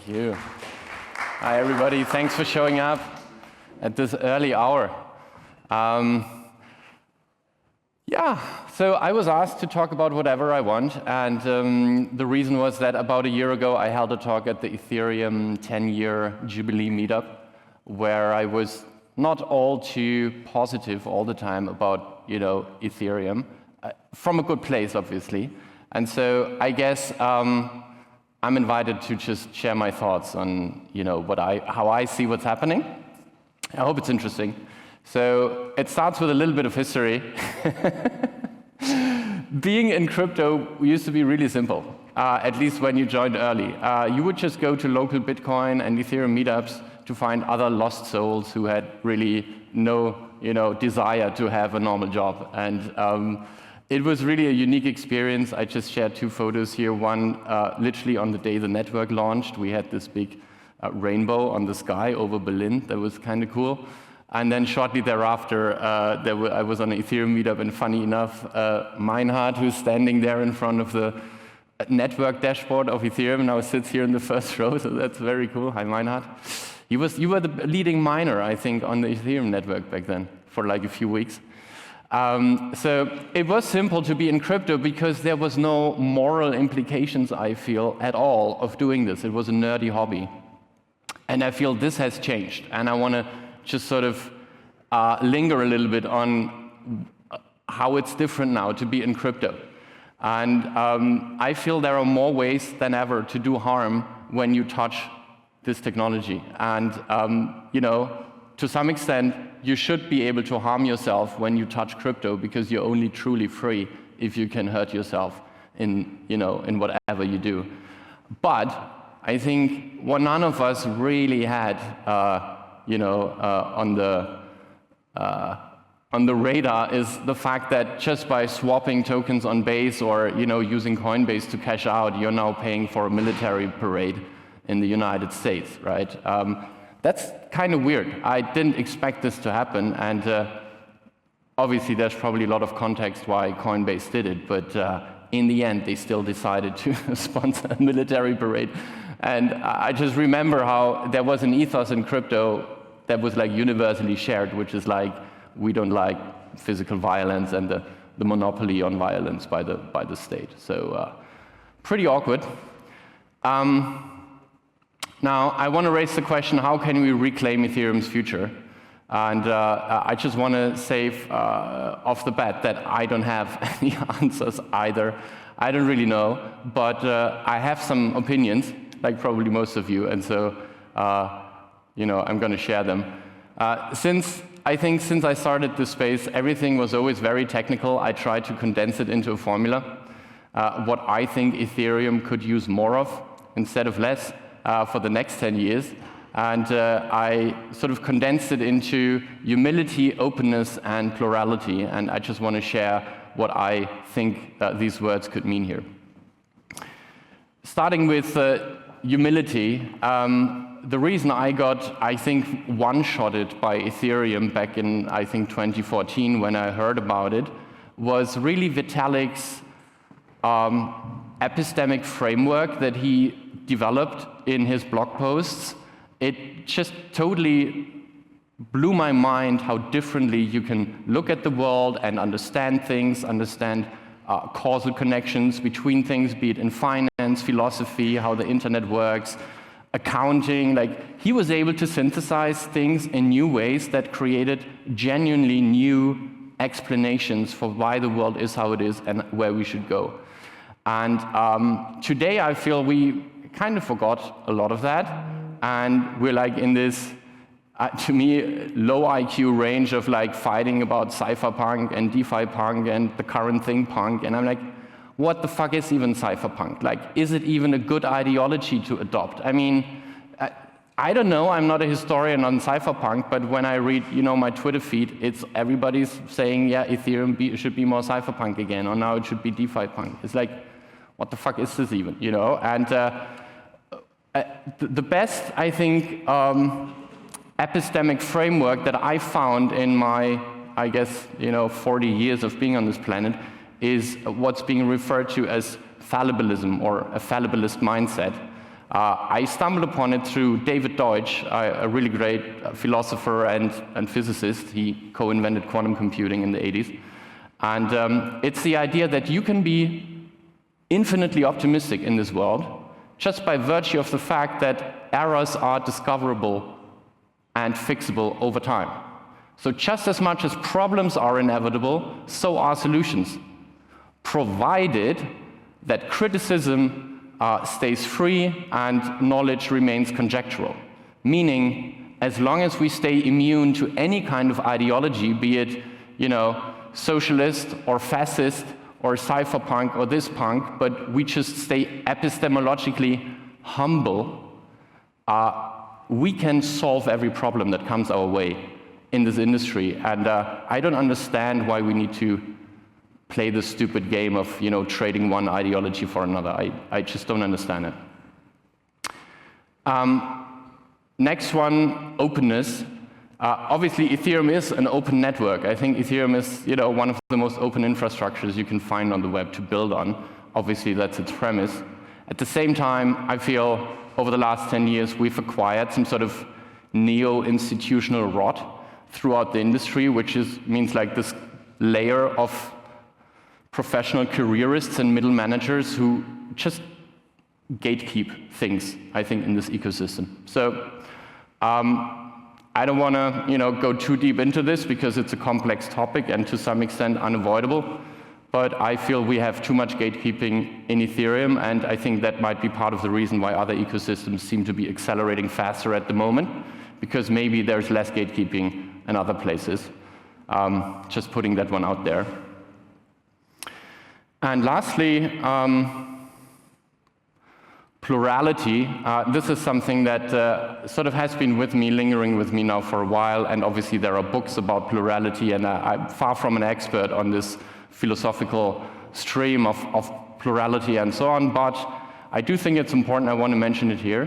you. Hi, everybody. Thanks for showing up at this early hour. So I was asked to talk about whatever I want, and the reason was that about a year ago I held a talk at the Ethereum 10-year Jubilee meetup, where I was not all too positive all the time about, Ethereum, from a good place, obviously. And so I guess I'm invited to just share my thoughts on, how I see what's happening. I hope it's interesting. So it starts with a little bit of history. Being in crypto used to be really simple, at least when you joined early. You would just go to local Bitcoin and Ethereum meetups to find other lost souls who had really no, desire to have a normal job. And it was really a unique experience. I just shared two photos here. One, literally on the day the network launched, we had this big rainbow on the sky over Berlin. That was kind of cool. And then shortly thereafter, I was on an Ethereum meetup, and funny enough, Meinhard, who's standing there in front of the network dashboard of Ethereum, now sits here in the first row, so that's very cool. Hi, Meinhard. You were the leading miner, I think, on the Ethereum network back then, for like a few weeks. So it was simple to be in crypto because there was no moral implications, I feel, at all of doing this. It was a nerdy hobby. And I feel this has changed, and I want to just sort of linger a little bit on how it's different now to be in crypto. And I feel there are more ways than ever to do harm when you touch this technology. And to some extent, you should be able to harm yourself when you touch crypto, because you're only truly free if you can hurt yourself in whatever you do. But I think what none of us really had on the radar is the fact that just by swapping tokens on Base or using Coinbase to cash out, you're now paying for a military parade in the United States, right? That's kind of weird. I didn't expect this to happen, and obviously there's probably a lot of context why Coinbase did it, but in the end they still decided to sponsor a military parade. And I just remember how there was an ethos in crypto that was like universally shared, which is like, we don't like physical violence and the monopoly on violence by the state. So pretty awkward. Now, I want to raise the question, how can we reclaim Ethereum's future? And I just want to say off the bat that I don't have any answers either. I don't really know, but I have some opinions, like probably most of you, and so I'm going to share them. Since I started this space, everything was always very technical. I tried to condense it into a formula, what I think Ethereum could use more of instead of less for the next 10 years. And I sort of condensed it into humility, openness, and plurality. And I just want to share what I think these words could mean here. Starting with humility, the reason I got, I think, one-shotted by Ethereum back in, I think, 2014 when I heard about it, was really Vitalik's epistemic framework that he developed in his blog posts. It just totally blew my mind how differently you can look at the world and understand things, understand causal connections between things, be it in finance, philosophy, how the internet works, accounting. Like, he was able to synthesize things in new ways that created genuinely new explanations for why the world is how it is and where we should go. And today I feel we kind of forgot a lot of that, and we're like in this, to me, low IQ range of like fighting about cypherpunk and DeFi punk and the current thing punk, and I'm like, what the fuck is even cypherpunk? Like, is it even a good ideology to adopt? I mean, I don't know, I'm not a historian on cypherpunk, but when I read, my Twitter feed, it's everybody's saying, yeah, Ethereum should be more cypherpunk again, or now it should be DeFi punk. It's like, what the fuck is this even, And the best, I think, epistemic framework that I found in my, 40 years of being on this planet is what's being referred to as fallibilism, or a fallibilist mindset. I stumbled upon it through David Deutsch, a really great philosopher and physicist. He co-invented quantum computing in the 80s. And it's the idea that you can be infinitely optimistic in this world just by virtue of the fact that errors are discoverable and fixable over time. So just as much as problems are inevitable, so are solutions, provided that criticism stays free and knowledge remains conjectural. Meaning, as long as we stay immune to any kind of ideology, be it, socialist or fascist or cypherpunk or this punk, but we just stay epistemologically humble, we can solve every problem that comes our way in this industry. And I don't understand why we need to play this stupid game of trading one ideology for another. I just don't understand it. Next one, openness. Obviously, Ethereum is an open network. I think Ethereum is one of the most open infrastructures you can find on the web to build on. Obviously, that's its premise. At the same time, I feel over the last 10 years, we've acquired some sort of neo-institutional rot throughout the industry, which means like this layer of professional careerists and middle managers who just gatekeep things, I think, in this ecosystem. So I don't want to go too deep into this because it's a complex topic and to some extent unavoidable, but I feel we have too much gatekeeping in Ethereum, and I think that might be part of the reason why other ecosystems seem to be accelerating faster at the moment, because maybe there's less gatekeeping in other places. Just putting that one out there. And lastly, plurality. This is something that sort of has been with me, lingering with me now for a while, and obviously there are books about plurality, and I'm far from an expert on this philosophical stream of plurality and so on, but I do think it's important. I want to mention it here.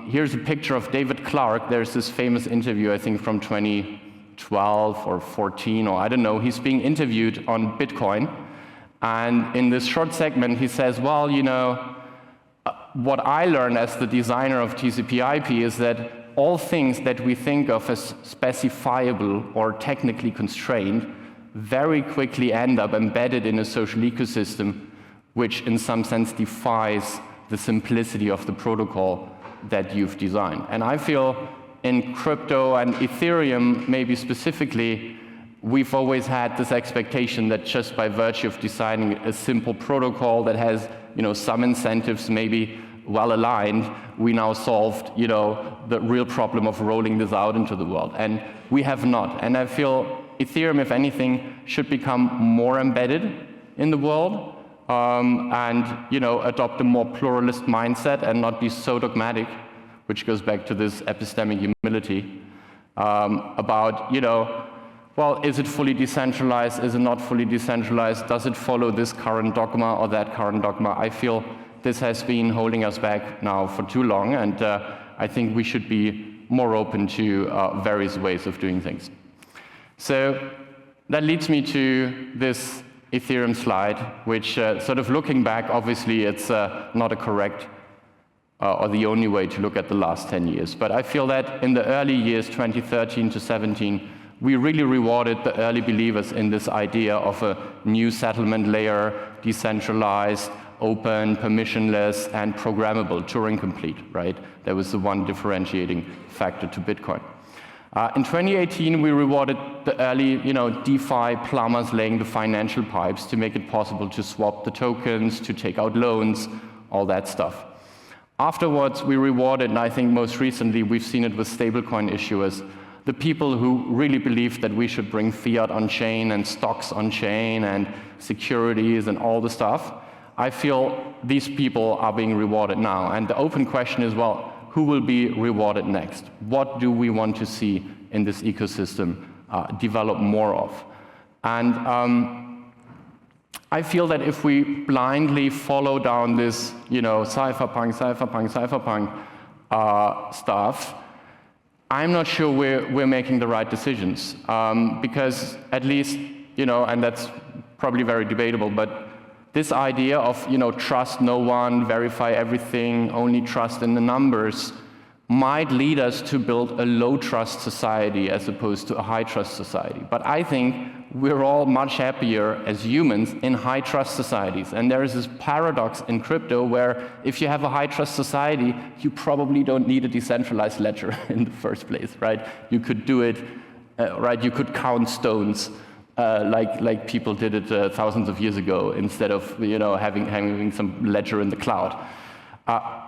Here's a picture of David Clark. There's this famous interview, I think from 2012 or 14, or I don't know. He's being interviewed on Bitcoin. And in this short segment, he says, well, what I learned as the designer of TCP/IP is that all things that we think of as specifiable or technically constrained very quickly end up embedded in a social ecosystem, which in some sense defies the simplicity of the protocol that you've designed. And I feel in crypto and Ethereum, maybe specifically, we've always had this expectation that just by virtue of designing a simple protocol that has, some incentives maybe well aligned, we now solved, the real problem of rolling this out into the world. And we have not. And I feel Ethereum, if anything, should become more embedded in the world and, adopt a more pluralist mindset and not be so dogmatic, which goes back to this epistemic humility about, well, is it fully decentralized? Is it not fully decentralized? Does it follow this current dogma or that current dogma? I feel this has been holding us back now for too long, and I think we should be more open to various ways of doing things. So that leads me to this Ethereum slide, which sort of looking back, obviously it's not a correct or the only way to look at the last 10 years. But I feel that in the early years, 2013 to 17, we really rewarded the early believers in this idea of a new settlement layer, decentralized, open, permissionless, and programmable, Turing complete, right? That was the one differentiating factor to Bitcoin. In 2018, we rewarded the early, DeFi plumbers laying the financial pipes to make it possible to swap the tokens, to take out loans, all that stuff. Afterwards, we rewarded, and I think most recently we've seen it with stablecoin issuers, the people who really believed that we should bring fiat on-chain and stocks on-chain and securities and all the stuff. I feel these people are being rewarded now. And the open question is, well, who will be rewarded next? What do we want to see in this ecosystem develop more of? And I feel that if we blindly follow down this, cypherpunk stuff, I'm not sure we're making the right decisions, because at least, and that's probably very debatable, but this idea of, trust no one, verify everything, only trust in the numbers, might lead us to build a low-trust society as opposed to a high-trust society. But I think we're all much happier as humans in high-trust societies. And there is this paradox in crypto where if you have a high-trust society, you probably don't need a decentralized ledger in the first place, right? You could do it, right? You could count stones like people did it thousands of years ago instead of, having some ledger in the cloud.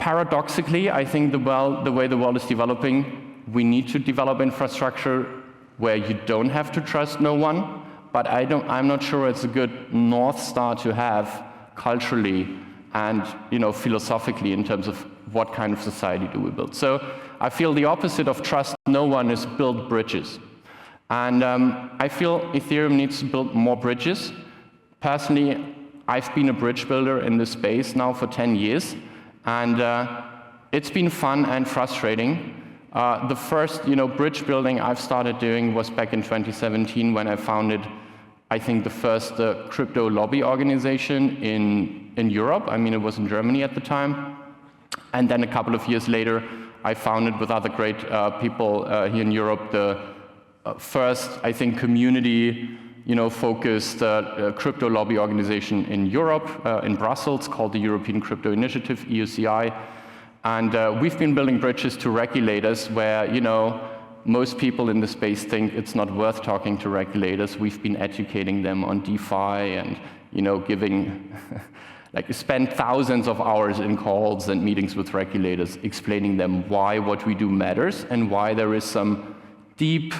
Paradoxically, I think the way the world is developing, we need to develop infrastructure where you don't have to trust no one, but I'm not sure it's a good North Star to have culturally and philosophically in terms of what kind of society do we build. So I feel the opposite of trust no one is build bridges. And I feel Ethereum needs to build more bridges. Personally, I've been a bridge builder in this space now for 10 years. And it's been fun and frustrating. The first, bridge building I've started doing was back in 2017 when I founded, I think, the first crypto lobby organization in Europe. I mean, it was in Germany at the time. And then a couple of years later, I founded with other great people here in Europe the first, I think, community, focused crypto lobby organization in Europe, in Brussels, called the European Crypto Initiative, EUCI. And we've been building bridges to regulators where, most people in the space think it's not worth talking to regulators. We've been educating them on DeFi and, giving, spend thousands of hours in calls and meetings with regulators, explaining them why what we do matters and why there is some deep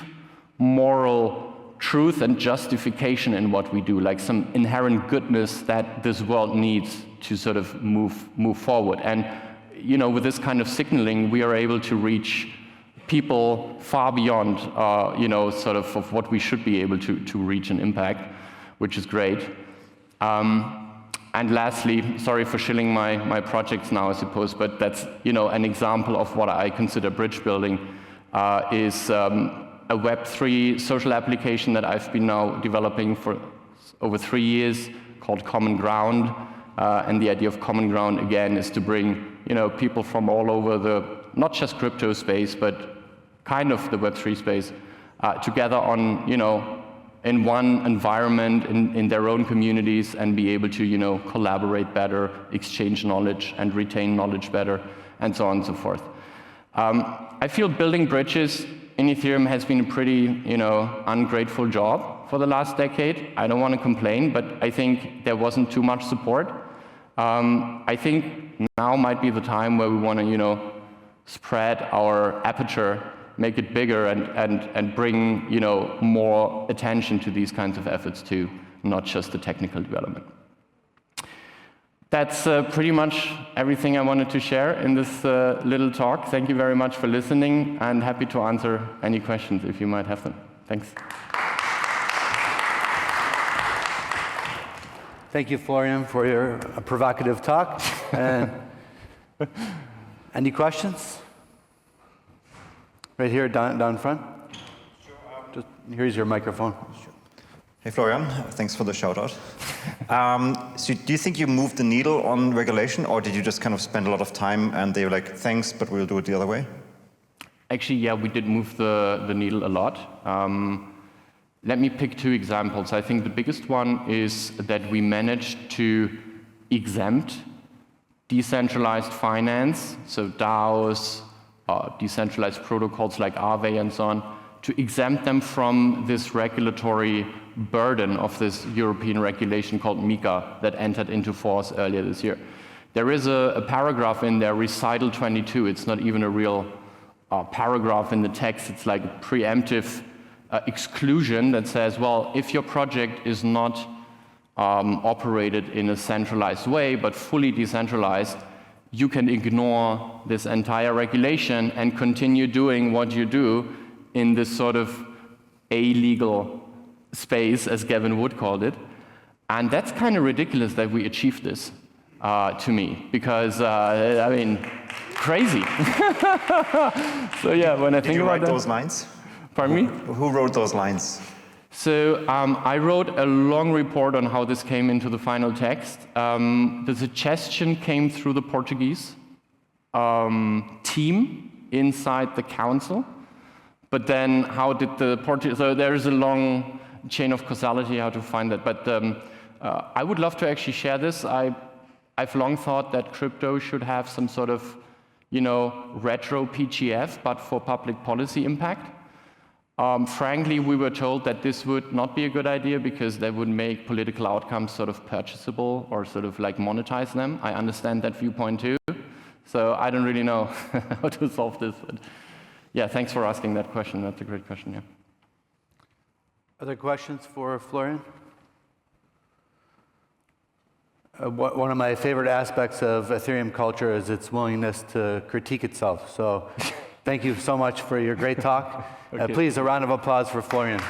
moral truth and justification in what we do, like some inherent goodness that this world needs to sort of move forward. And with this kind of signaling, we are able to reach people far beyond sort of what we should be able to reach and impact, which is great. And lastly, sorry for shilling my projects now, I suppose, but that's an example of what I consider bridge building is a Web3 social application that I've been now developing for over 3 years called Common Ground. And the idea of Common Ground, again, is to bring people from all over the, not just crypto space, but kind of the Web3 space, together on, in one environment, in their own communities, and be able to, collaborate better, exchange knowledge, and retain knowledge better, and so on and so forth. I feel building bridges in Ethereum has been a pretty, ungrateful job for the last decade. I don't want to complain, but I think there wasn't too much support. I think now might be the time where we want to, spread our aperture, make it bigger, and bring, more attention to these kinds of efforts too, not just the technical development. That's pretty much everything I wanted to share in this little talk. Thank you very much for listening, and happy to answer any questions if you might have them. Thanks. Thank you, Florian, for your provocative talk. Any questions? Right here, down front. Sure. Here's your microphone. Sure. Hey, Florian. Thanks for the shout-out. So do you think you moved the needle on regulation, or did you just kind of spend a lot of time and they were like, thanks, but we'll do it the other way? Actually, yeah, we did move the needle a lot. Let me pick two examples. I think the biggest one is that we managed to exempt decentralized finance, so DAOs, decentralized protocols like Aave and so on, to exempt them from this regulatory burden of this European regulation called MiCA that entered into force earlier this year. There is a paragraph in there, recital 22. It's not even a real paragraph in the text. It's like a preemptive exclusion that says, well, if your project is not operated in a centralized way, but fully decentralized, you can ignore this entire regulation and continue doing what you do in this sort of illegal space, as Gavin Wood called it. And that's kind of ridiculous that we achieved this, to me, because, I mean, crazy. So yeah, when I think about that. Did you write those lines? Pardon me? Who wrote those lines? So I wrote a long report on how this came into the final text. The suggestion came through the Portuguese team inside the council. But then how did the Portuguese, so there is a long chain of causality how to find that. But I would love to actually share this. I've long thought that crypto should have some sort of, retro PGF, but for public policy impact. Frankly, we were told that this would not be a good idea because they would make political outcomes sort of purchasable or sort of like monetize them. I understand that viewpoint too. So I don't really know how to solve this. But yeah, thanks for asking that question. That's a great question, yeah. Other questions for Florian? One of my favorite aspects of Ethereum culture is its willingness to critique itself. So thank you so much for your great talk. Okay. Please, a round of applause for Florian.